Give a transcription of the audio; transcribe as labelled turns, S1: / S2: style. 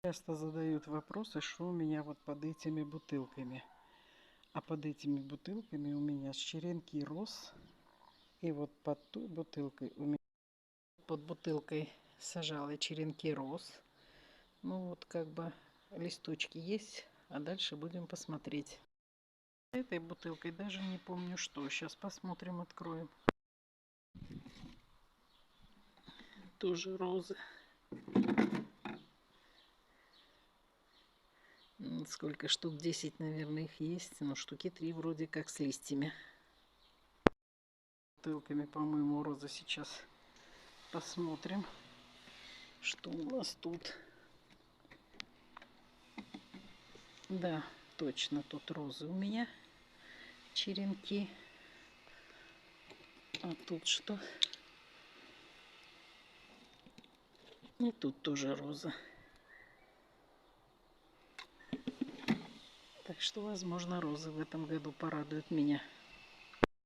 S1: Часто задают вопросы, что у меня вот под этими бутылками. А под этими бутылками у меня с черенки роз. И вот под той бутылкой у меня под бутылкой сажала черенки роз. Ну вот как бы листочки есть, а дальше будем посмотреть. Этой бутылкой даже не помню что. Сейчас посмотрим, откроем. Тоже розы. Сколько штук? 10, наверное, их есть. Но штуки 3 вроде как с листьями. Бутылками, по-моему, розы сейчас посмотрим, что у нас тут. Да, точно, тут розы у меня. Черенки. А тут что? И тут тоже роза. Так что, возможно, розы в этом году порадуют меня.